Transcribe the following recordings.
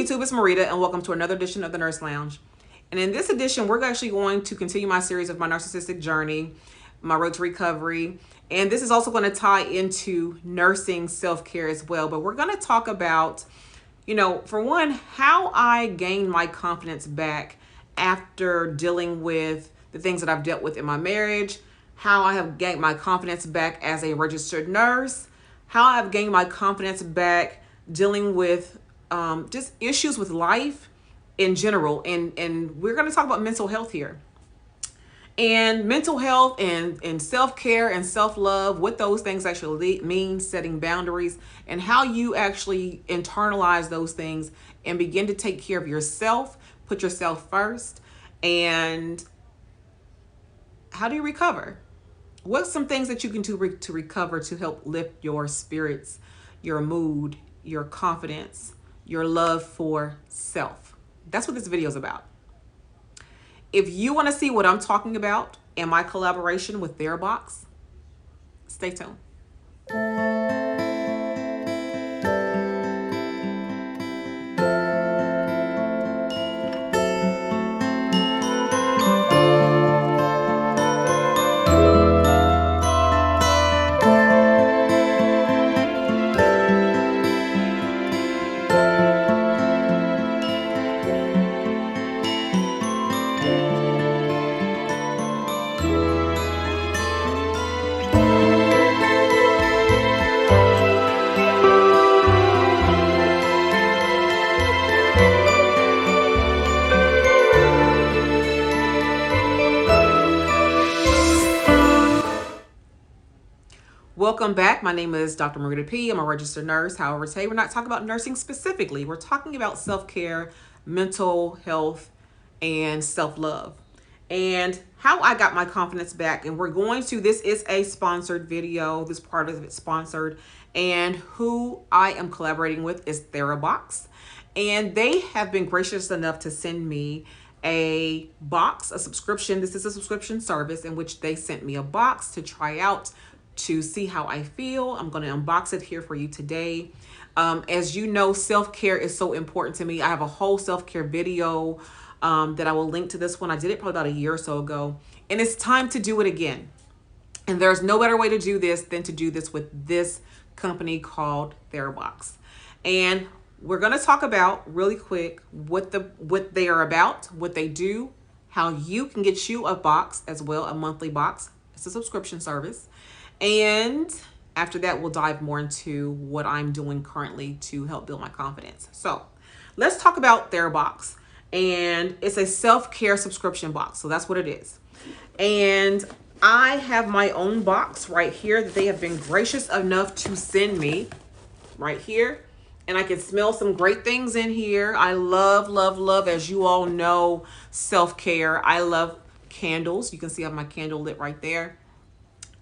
YouTube, it's Marita, and welcome to another edition of the Nurse Lounge. And in this edition, we're actually going to continue my series of my narcissistic journey, my road to recovery. And this is also going to tie into nursing self-care as well. But we're going to talk about, for one, how I gained my confidence back after dealing with the things that I've dealt with in my marriage, how I have gained my confidence back as a registered nurse, how I've gained my confidence back dealing with just issues with life in general. And we're going to talk about mental health here. And mental health and self-care and self-love, what those things actually mean, setting boundaries, and how you actually internalize those things and begin to take care of yourself, put yourself first, and how do you recover? What's some things that you can do to recover to help lift your spirits, your mood, your confidence, your love for self? That's what this video is about. If you want to see what I'm talking about in my collaboration with TheraBox, stay tuned. Welcome back. My name is Dr. Marita P. I'm a registered nurse. However, today we're not talking about nursing specifically. We're talking about self-care, mental health, and self-love, and how I got my confidence back. And this is a sponsored video. This part of it's sponsored. And who I am collaborating with is TheraBox. And they have been gracious enough to send me a box, a subscription. This is a subscription service in which they sent me a box to try out, to see how I feel. I'm going to unbox it here for you today. As you know, self-care is so important to me. I have a whole self-care video that I will link to this one. I did it probably about a year or so ago, and it's time to do it again. And there's no better way to do this than to do this with this company called TheraBox. And we're going to talk about really quick what they are about, what they do, how you can get you a box as well, a monthly box. It's a subscription service. And after that, we'll dive more into what I'm doing currently to help build my confidence. So let's talk about TheraBox. And it's a self-care subscription box. So that's what it is. And I have my own box right here that they have been gracious enough to send me right here. And I can smell some great things in here. I love, love, love, as you all know, self-care. I love candles. You can see I have my candle lit right there.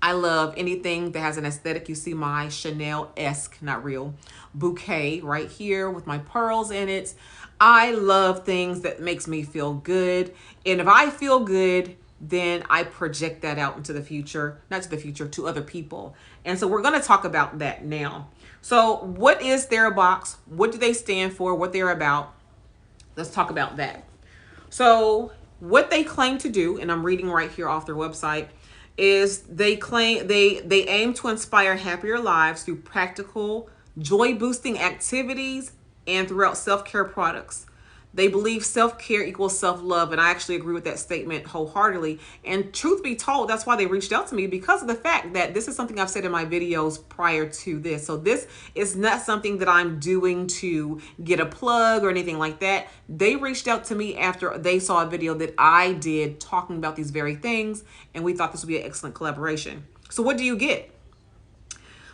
I love anything that has an aesthetic. You see my Chanel-esque, not real, bouquet right here with my pearls in it. I love things that makes me feel good. And if I feel good, then I project that out into the future, not to the future, to other people. And so we're going to talk about that now. So what is TheraBox? What do they stand for? What they're about? Let's talk about that. So what they claim to do, and I'm reading right here off their website, is they claim they aim to inspire happier lives through practical, joy-boosting activities and throughout self-care products. They believe self-care equals self-love, and I actually agree with that statement wholeheartedly. And truth be told, that's why they reached out to me, because of the fact that this is something I've said in my videos prior to this. So this is not something that I'm doing to get a plug or anything like that. They reached out to me after they saw a video that I did talking about these very things, and we thought this would be an excellent collaboration. So what do you get?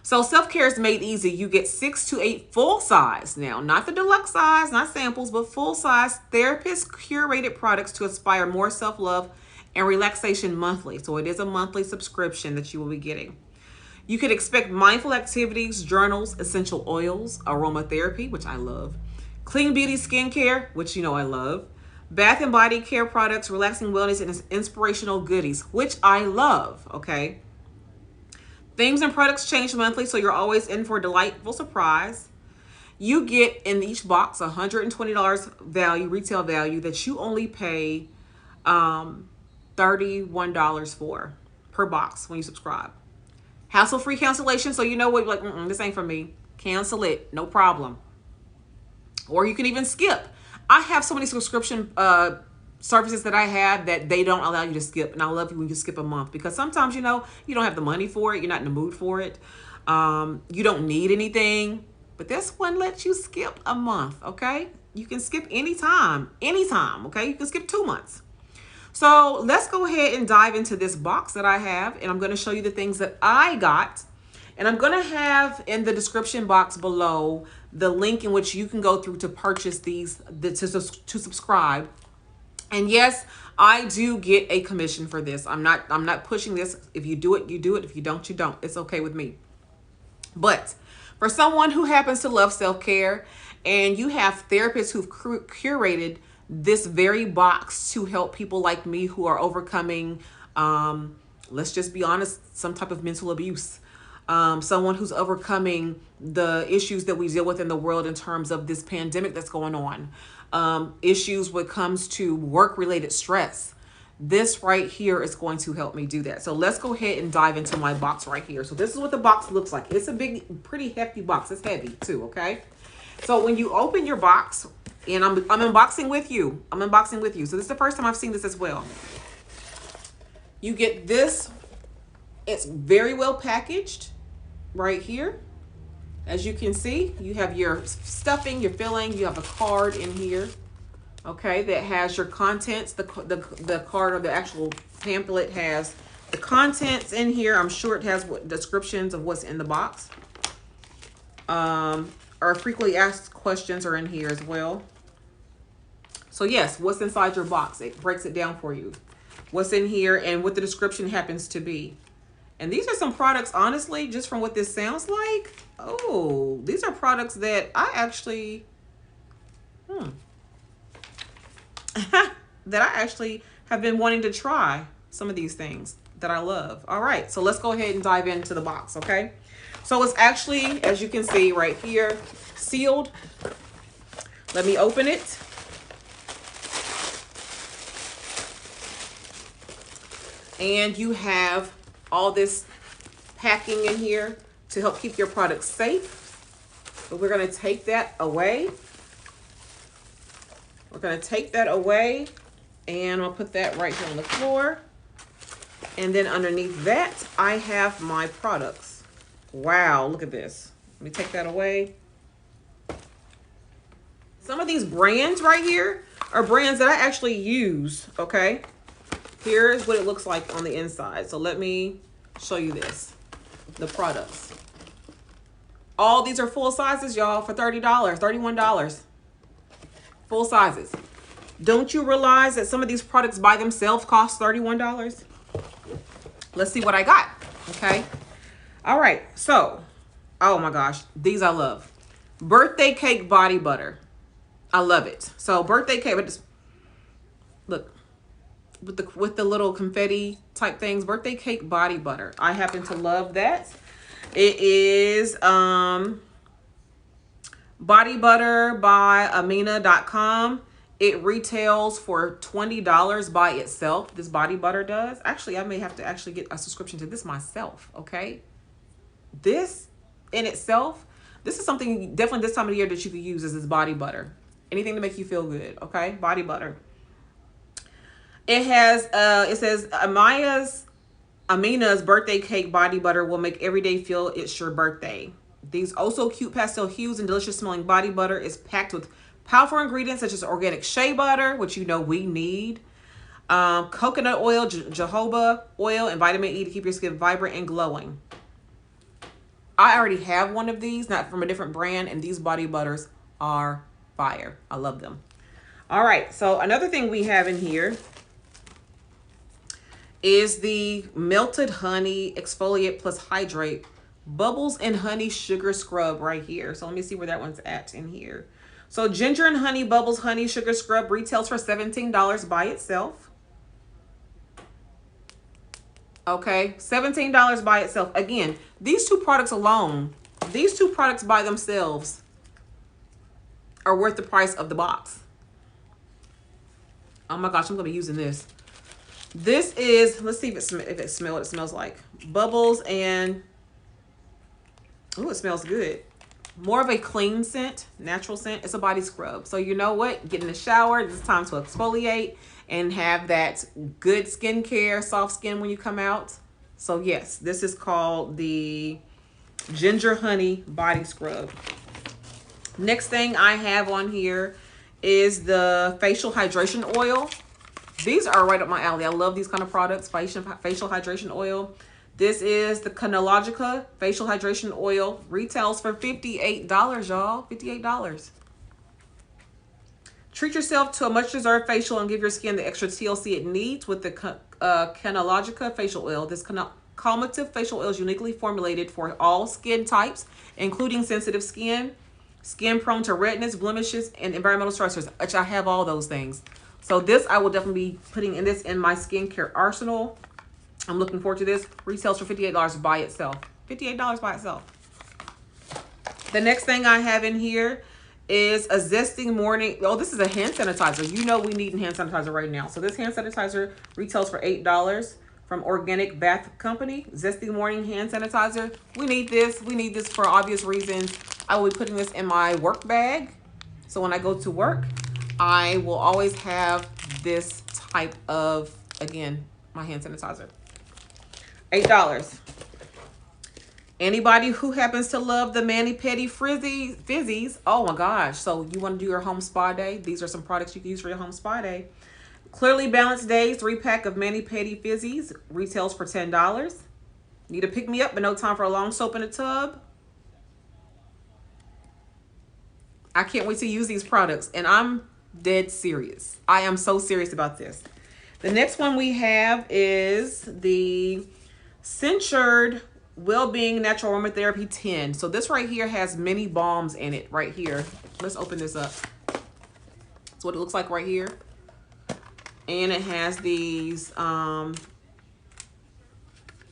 So self-care is made easy. You get 6 to 8 full size, now not the deluxe size, not samples, but full size therapist curated products to inspire more self-love and relaxation monthly. So it is a monthly subscription that you will be getting. You can expect mindful activities, journals, essential oils, aromatherapy, which I love, clean beauty skincare, which you know I love, bath and body care products, relaxing wellness, and inspirational goodies, which I love, okay? Themes and products change monthly, so you're always in for a delightful surprise. You get in each box $120 value, retail value, that you only pay $31 for per box when you subscribe. Hassle-free cancellation, so you know what, like, this ain't for me. Cancel it, no problem. Or you can even skip. I have so many subscription services that I have that they don't allow you to skip. And I love you when you skip a month, because sometimes, you know, you don't have the money for it. You're not in the mood for it. You don't need anything. But this one lets you skip a month, okay? You can skip anytime, okay? You can skip 2 months. So let's go ahead and dive into this box that I have. And I'm going to show you the things that I got. And I'm going to have in the description box below the link in which you can go through to purchase these, to subscribe. And yes, I do get a commission for this. I'm not pushing this. If you do it, you do it. If you don't, you don't. It's okay with me. But for someone who happens to love self-care, and you have therapists who've curated this very box to help people like me who are overcoming, let's just be honest, some type of mental abuse. Someone who's overcoming the issues that we deal with in the world in terms of this pandemic that's going on. Issues when it comes to work-related stress. This right here is going to help me do that. So let's go ahead and dive into my box right here. So this is what the box looks like. It's a big, pretty hefty box. It's heavy too, okay? So when you open your box, and I'm unboxing with you. I'm unboxing with you. So this is the first time I've seen this as well. You get this. It's very well packaged right here. As you can see, you have your stuffing, your filling. You have a card in here, okay, that has your contents. The card, or the actual pamphlet, has the contents in here. I'm sure it has descriptions of what's in the box. Our frequently asked questions are in here as well. So yes, what's inside your box? It breaks it down for you. What's in here and what the description happens to be. And these are some products, honestly, just from what this sounds like. Oh, these are products that I actually, that I actually have been wanting to try. Some of these things that I love. All right, so let's go ahead and dive into the box, okay? So it's actually, as you can see right here, sealed. Let me open it. And you have all this packing in here to help keep your products safe. But we're going to take that away. We're going to take that away, and I'll put that right here on the floor. And then underneath that, I have my products. Wow, look at this. Let me take that away. Some of these brands right here are brands that I actually use, okay? Here's what it looks like on the inside. So let me show you this, the products. All these are full sizes, y'all, for $30, $31. Full sizes. Don't you realize that some of these products by themselves cost $31? Let's see what I got, okay? All right, so, oh my gosh, these I love. Birthday cake body butter. I love it. So birthday cake, but just, look, with the little confetti type things, birthday cake body butter. I happen to love that. It is body butter by amina.com. It retails for $20 by itself. This body butter does. Actually, I may have to actually get a subscription to this myself, okay? This in itself, this is something definitely this time of the year that you could use, is this body butter. Anything to make you feel good, okay? Body butter. It has, it says, Amina's birthday cake body butter will make every day feel it's your birthday. These also cute pastel hues and delicious smelling body butter is packed with powerful ingredients such as organic shea butter, which you know we need, coconut oil, jojoba oil, and vitamin E to keep your skin vibrant and glowing. I already have one of these, not from a different brand, and these body butters are fire. I love them. All right, so another thing we have in here is the melted honey exfoliate plus hydrate bubbles and honey sugar scrub right here. So let me see where that one's at in here. So ginger and honey bubbles honey sugar scrub retails for $17 by itself. Okay, $17 by itself. Again, these two products alone, these two products by themselves are worth the price of the box. Oh my gosh, I'm gonna be using this. This is, let's see if it smells what it smells like. Bubbles and, oh, it smells good. More of a clean scent, natural scent. It's a body scrub. So you know what? Get in the shower. It's time to exfoliate and have that good skincare, soft skin when you come out. So yes, this is called the Ginger Honey Body Scrub. Next thing I have on here is the Facial Hydration Oil. These are right up my alley. I love these kind of products, facial hydration oil. This is the Canalogica Facial Hydration Oil. Retails for $58, y'all. $58. Treat yourself to a much-deserved facial and give your skin the extra TLC it needs with the Canalogica Facial Oil. This calmative facial oil is uniquely formulated for all skin types, including sensitive skin, skin prone to redness, blemishes, and environmental stressors, which I have all those things. So this, I will definitely be putting in my skincare arsenal. I'm looking forward to this. Retails for $58 by itself. $58 by itself. The next thing I have in here is a zesting morning. Oh, this is a hand sanitizer. You know we need a hand sanitizer right now. So this hand sanitizer retails for $8 from Organic Bath Company. Zesting morning hand sanitizer. We need this. We need this for obvious reasons. I will be putting this in my work bag. So when I go to work, I will always have this type of, again, my hand sanitizer. $8. Anybody who happens to love the mani-pedi fizzies, oh my gosh. So you want to do your home spa day? These are some products you can use for your home spa day. Clearly Balanced Days 3-pack of mani-pedi fizzies retails for $10. Need a pick-me-up but no time for a long soap in a tub? I can't wait to use these products, and I'm dead serious. I am so serious about this. The next one we have is the Centured Wellbeing Natural Aromatherapy 10. So this right here has many balms in it right here. Let's open this up. That's what it looks like right here. And it has these balms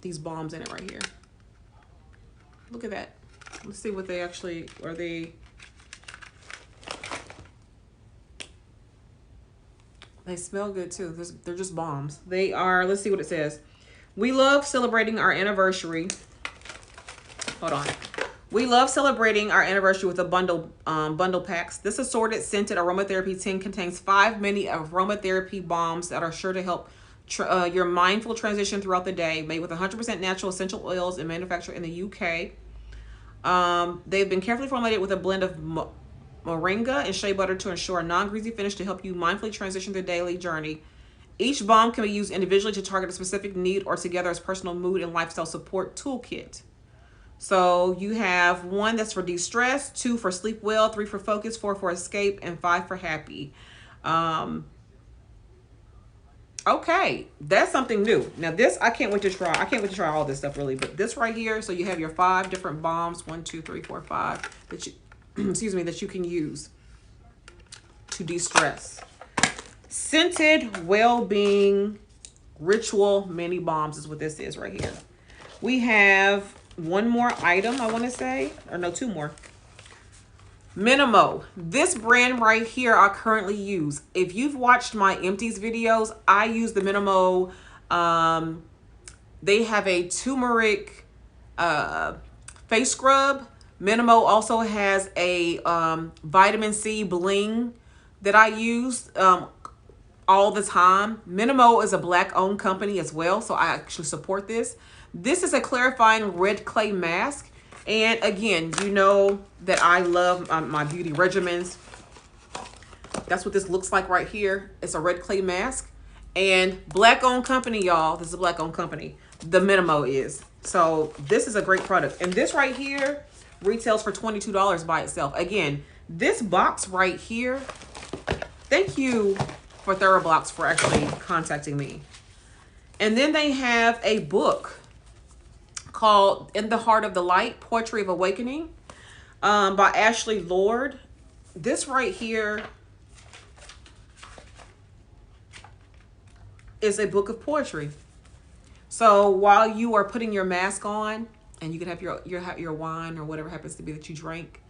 in it right here. Look at that. Let's see what they actually, are they smell good too. They're just balms. They are, let's see what it says. We love celebrating our anniversary. Hold on. We love celebrating our anniversary with a bundle packs. This assorted scented aromatherapy 10 contains 5 mini aromatherapy balms that are sure to help your mindful transition throughout the day. Made with 100% natural essential oils and manufactured in the UK. They've been carefully formulated with a blend of moringa and shea butter to ensure a non-greasy finish to help you mindfully transition the daily journey. Each balm can be used individually to target a specific need or together as personal mood and lifestyle support toolkit. So you have 1 that's for de-stress, 2 for sleep well, 3 for focus, 4 for escape, and 5 for happy. Okay, that's something new. Now this, I can't wait to try. I can't wait to try all this stuff really, but this right here, so you have your 5 different balms, 1, 2, 3, 4, 5, that you, excuse me, that you can use to de-stress. Scented Wellbeing Ritual Mini Balms is what this is right here. We have 1 more item, I want to say, or no, 2 more. Minimo. This brand right here I currently use. If you've watched my empties videos, I use the Minimo. They have a turmeric face scrub. Minimo also has a vitamin C bling that I use all the time. Minimo is a Black-owned company as well, so I actually support this. This is a clarifying red clay mask. And again, you know that I love my beauty regimens. That's what this looks like right here. It's a red clay mask. And Black-owned company, y'all. This is a Black-owned company. The Minimo is. So this is a great product. And this right here retails for $22 by itself. Again, this box right here, thank you for TheraBox for actually contacting me. And then they have a book called In the Heart of the Light, Poetry of Awakening by Ashley Lord. This right here is a book of poetry. So while you are putting your mask on, and you can have your wine or whatever happens to be that you drink,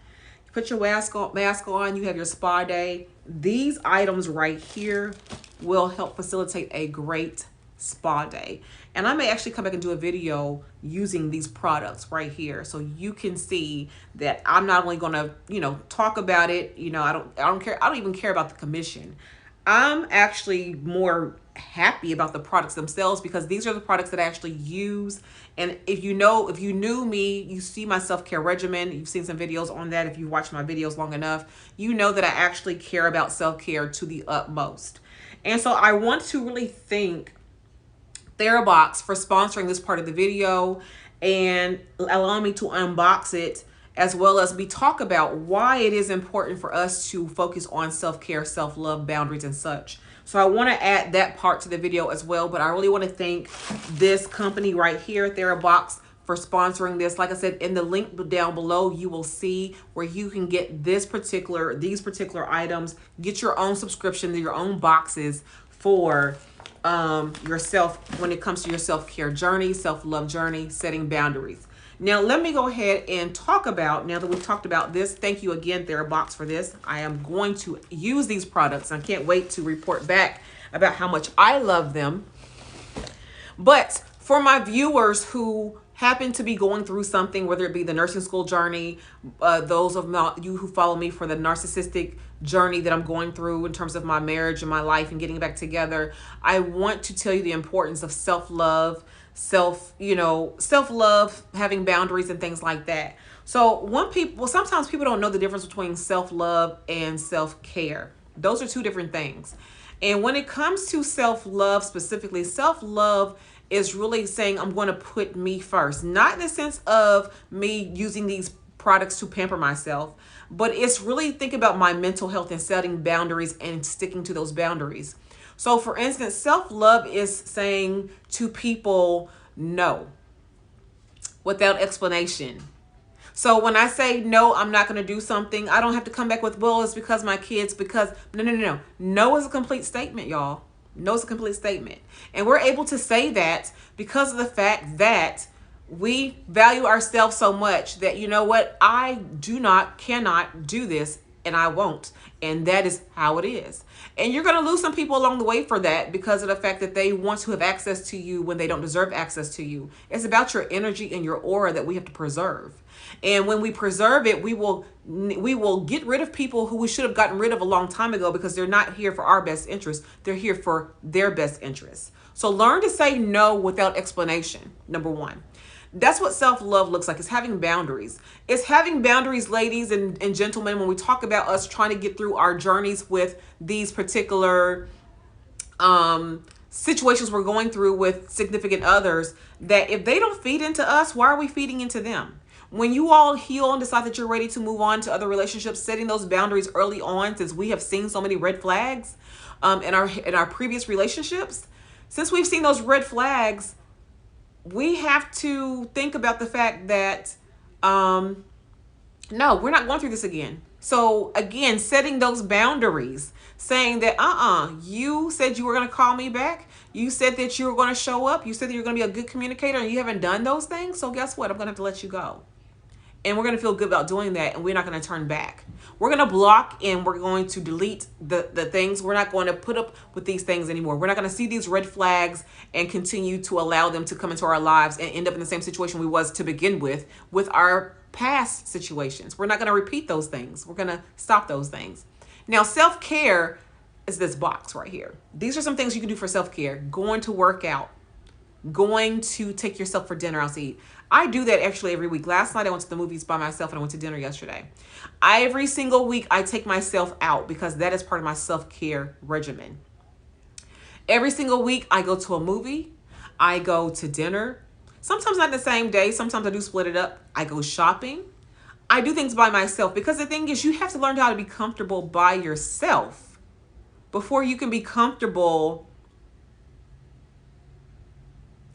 Put your mask on, you have your spa day. These items right here will help facilitate a great spa day. And I may actually come back and do a video using these products right here so you can see that I'm not only going to, talk about it, I don't care. I don't even care about the commission. I'm actually more happy about the products themselves because these are the products that I actually use. And if you knew me, you see my self-care regimen. You've seen some videos on that. If you've watched my videos long enough, you know that I actually care about self-care to the utmost. And so I want to really thank TheraBox for sponsoring this part of the video and allowing me to unbox it, as well as we talk about why it is important for us to focus on self-care, self-love, boundaries, and such. So I want to add that part to the video as well, but I really want to thank this company right here, TheraBox, for sponsoring this. Like I said, in the link down below, you will see where you can get these particular items, get your own subscription, your own boxes for yourself when it comes to your self-care journey, self-love journey, setting boundaries. Now, let me go ahead and talk about, now that we've talked about this, thank you again, TheraBox, for this. I am going to use these products. I can't wait to report back about how much I love them. But for my viewers who happen to be going through something, whether it be the nursing school journey, those of you who follow me for the narcissistic journey that I'm going through in terms of my marriage and my life and getting back together, I want to tell you the importance of self-love, self-love, having boundaries and things like that. So sometimes people don't know the difference between self-love and self-care. Those are two different things. And when it comes to self-love specifically, self-love is really saying I'm going to put me first, not in the sense of me using these products to pamper myself, but it's really think about my mental health and setting boundaries and sticking to those boundaries. So for instance, self-love is saying to people no without explanation. So when I say no, I'm not going to do something, I don't have to come back with, well, it's because my kids, because no. No is a complete statement, y'all. No is a complete statement. And we're able to say that because of the fact that we value ourselves so much that, you know what, I cannot do this, and I won't. And that is how it is. And you're going to lose some people along the way for that because of the fact that they want to have access to you when they don't deserve access to you. It's about your energy and your aura that we have to preserve. And when we preserve it, we will get rid of people who we should have gotten rid of a long time ago because they're not here for our best interest. They're here for their best interests. So learn to say no without explanation, number one. That's what self-love looks like. It's having boundaries. It's having boundaries, ladies and gentlemen, when we talk about us trying to get through our journeys with these particular situations we're going through with significant others, that if they don't feed into us, why are we feeding into them? When you all heal and decide that you're ready to move on to other relationships, setting those boundaries early on, since we have seen so many red flags in our previous relationships, since we've seen those red flags, we have to think about the fact that, no, we're not going through this again. So again, setting those boundaries, saying that, you said you were going to call me back. You said that you were going to show up. You said that you're going to be a good communicator and you haven't done those things. So guess what? I'm going to have to let you go. And we're going to feel good about doing that. And we're not going to turn back. We're going to block and we're going to delete the things. We're not going to put up with these things anymore. We're not going to see these red flags and continue to allow them to come into our lives and end up in the same situation we was to begin with our past situations. We're not going to repeat those things. We're going to stop those things. Now, self-care is this box right here. These are some things you can do for self-care. Going to work out. Going to take yourself for dinner out to eat. I do that actually every week. Last night I went to the movies by myself and I went to dinner yesterday. Every single week I take myself out because that is part of my self-care regimen. Every single week I go to a movie. I go to dinner. Sometimes not the same day. Sometimes I do split it up. I go shopping. I do things by myself because the thing is you have to learn how to be comfortable by yourself before you can be comfortable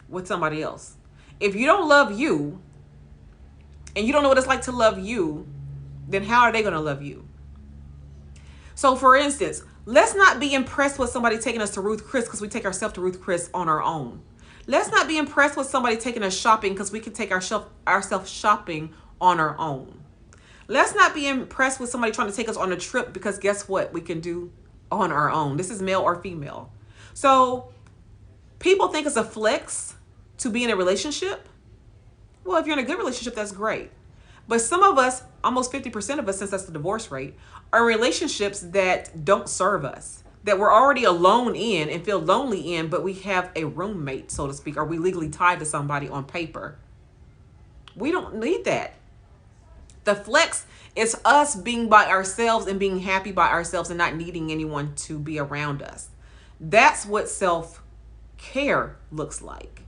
with somebody else. If you don't love you and you don't know what it's like to love you, then how are they going to love you? So for instance, let's not be impressed with somebody taking us to Ruth Chris because we take ourselves to Ruth Chris on our own. Let's not be impressed with somebody taking us shopping because we can take ourselves shopping on our own. Let's not be impressed with somebody trying to take us on a trip, because guess what? We can do on our own. This is male or female. So people think it's a flex to be in a relationship. Well, if you're in a good relationship, that's great. But some of us, almost 50% of us, since that's the divorce rate, are in relationships that don't serve us, that we're already alone in and feel lonely in, but we have a roommate, so to speak, or we legally tied to somebody on paper. We don't need that. The flex is us being by ourselves and being happy by ourselves and not needing anyone to be around us. That's what self-care looks like.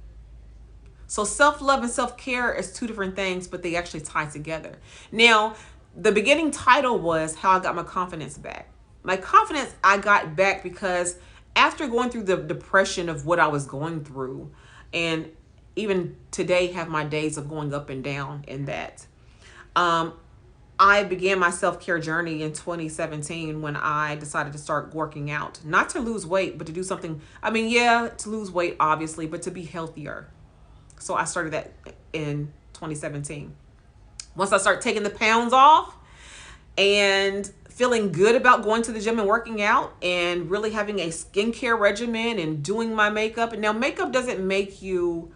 So self-love and self-care is two different things, but they actually tie together. Now, the beginning title was how I got my confidence back. My confidence I got back because after going through the depression of what I was going through, and even today have my days of going up and down in that, I began my self-care journey in 2017 when I decided to start working out. Not to lose weight, but to do something, to lose weight, obviously, but to be healthier. So I started that in 2017. Once I started taking the pounds off and feeling good about going to the gym and working out and really having a skincare regimen and doing my makeup. And now makeup doesn't make you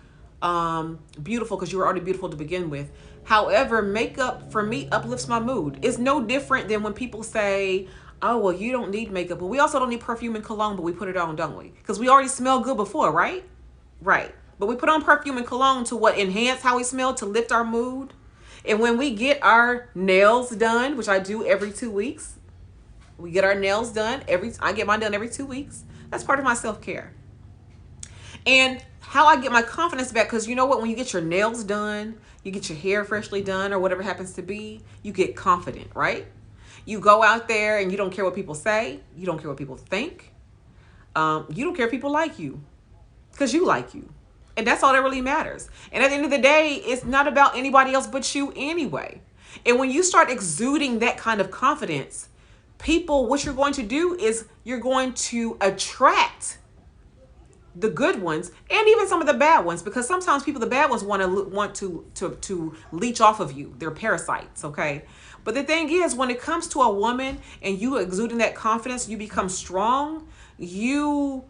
beautiful because you were already beautiful to begin with. However, makeup for me uplifts my mood. It's no different than when people say, oh, well, you don't need makeup. But we also don't need perfume and cologne, but we put it on, don't we? Because we already smell good before, right? Right. But we put on perfume and cologne to what? Enhance how we smell, to lift our mood. And when we get our nails done, which I do every 2 weeks, we get our nails done I get mine done every 2 weeks. That's part of my self-care. And how I get my confidence back, because you know what? When you get your nails done, you get your hair freshly done or whatever happens to be, you get confident, right? You go out there and you don't care what people say. You don't care what people think. You don't care if people like you, because you like you. And that's all that really matters. And at the end of the day, it's not about anybody else but you anyway. And when you start exuding that kind of confidence, people, what you're going to do is you're going to attract the good ones and even some of the bad ones, because sometimes people, the bad ones, want to leech off of you. They're parasites, okay? But the thing is, when it comes to a woman and you exuding that confidence, you become strong, you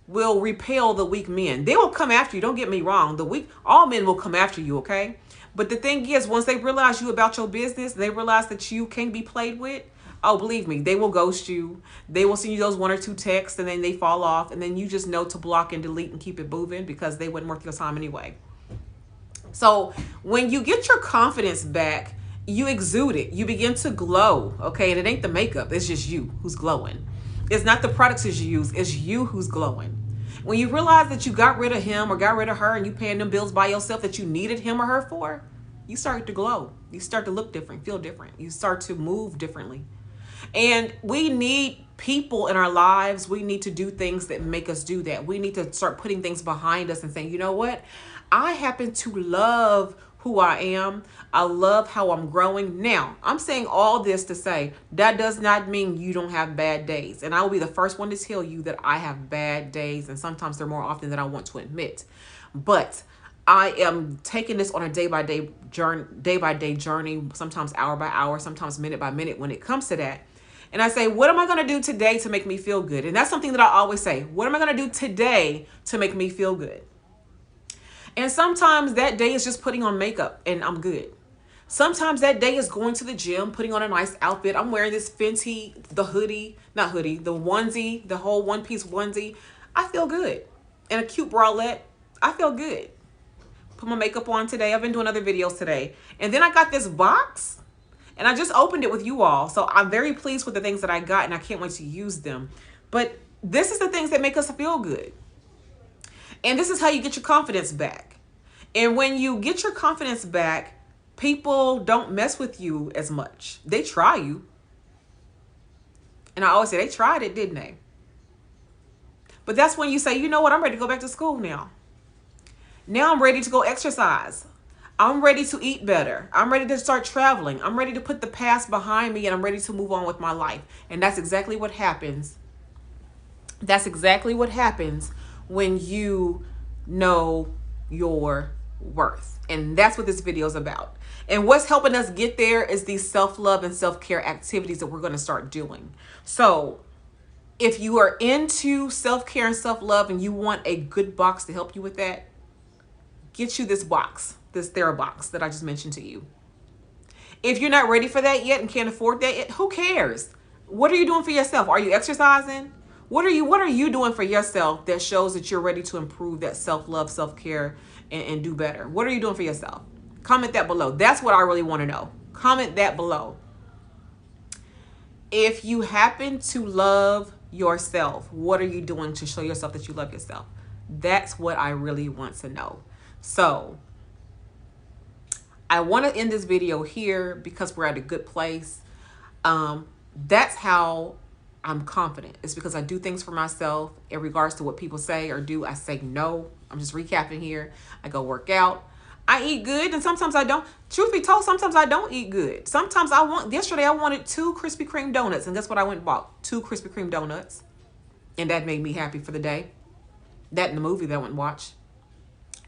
will repel the weak men. They will come after you. Don't get me wrong. All men will come after you, okay? But the thing is, once they realize you about your business, they realize that you can't be played with. Oh, believe me, they will ghost you. They will send you those 1 or 2 texts and then they fall off. And then you just know to block and delete and keep it moving, because they wouldn't worth your time anyway. So when you get your confidence back, you exude it. You begin to glow, okay? And it ain't the makeup. It's just you who's glowing. It's not the products that you use. It's you who's glowing. When you realize that you got rid of him or got rid of her and you paying them bills by yourself that you needed him or her for, you start to glow. You start to look different, feel different. You start to move differently. And we need people in our lives. We need to do things that make us do that. We need to start putting things behind us and saying, you know what? I happen to love who I am. I love how I'm growing. Now, I'm saying all this to say that does not mean you don't have bad days. And I will be the first one to tell you that I have bad days, and sometimes they're more often than I want to admit. But I am taking this on a day-by-day journey, sometimes hour by hour, sometimes minute by minute when it comes to that. And I say, what am I going to do today to make me feel good? And that's something that I always say. What am I going to do today to make me feel good? And sometimes that day is just putting on makeup and I'm good. Sometimes that day is going to the gym, putting on a nice outfit. I'm wearing this Fenty, the onesie, the whole one-piece onesie. I feel good. And a cute bralette. I feel good. Put my makeup on today. I've been doing other videos today. And then I got this box and I just opened it with you all. So I'm very pleased with the things that I got and I can't wait to use them. But this is the things that make us feel good. And this is how you get your confidence back. And when you get your confidence back, people don't mess with you as much. They try you. And I always say they tried it, didn't they? But that's when you say, you know what? I'm ready to go back to school now. Now I'm ready to go exercise. I'm ready to eat better. I'm ready to start traveling. I'm ready to put the past behind me and I'm ready to move on with my life. And that's exactly what happens. That's exactly what happens when you know your worth. And that's what this video is about. And what's helping us get there is these self-love and self-care activities that we're going to start doing. So if you are into self-care and self-love and you want a good box to help you with that, get you this box, this TheraBox that I just mentioned to you. If you're not ready for that yet and can't afford that yet, who cares? What are you doing for yourself? Are you exercising? What are you doing for yourself that shows that you're ready to improve that self-love, self-care, and do better? What are you doing for yourself? Comment that below. That's what I really want to know. Comment that below. If you happen to love yourself, what are you doing to show yourself that you love yourself? That's what I really want to know. So I want to end this video here because we're at a good place. That's how I'm confident. It's because I do things for myself in regards to what people say or do. I say no. I'm just recapping here. I go work out. I eat good and sometimes I don't. Truth be told, sometimes I don't eat good. Sometimes yesterday I wanted 2 Krispy Kreme donuts, and that's what I went and bought. 2 Krispy Kreme donuts. And that made me happy for the day. That and the movie that I went and watched.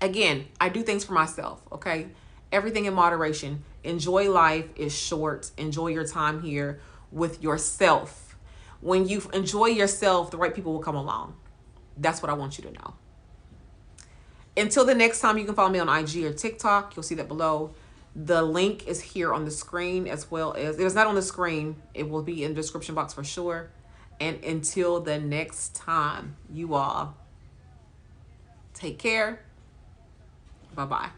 Again, I do things for myself, okay? Everything in moderation. Enjoy life is short. Enjoy your time here with yourself. When you enjoy yourself, the right people will come along. That's what I want you to know. Until the next time, you can follow me on IG or TikTok. You'll see that below. The link is here on the screen, as well as, if it's not on the screen, it will be in the description box for sure. And until the next time, you all take care. Bye-bye.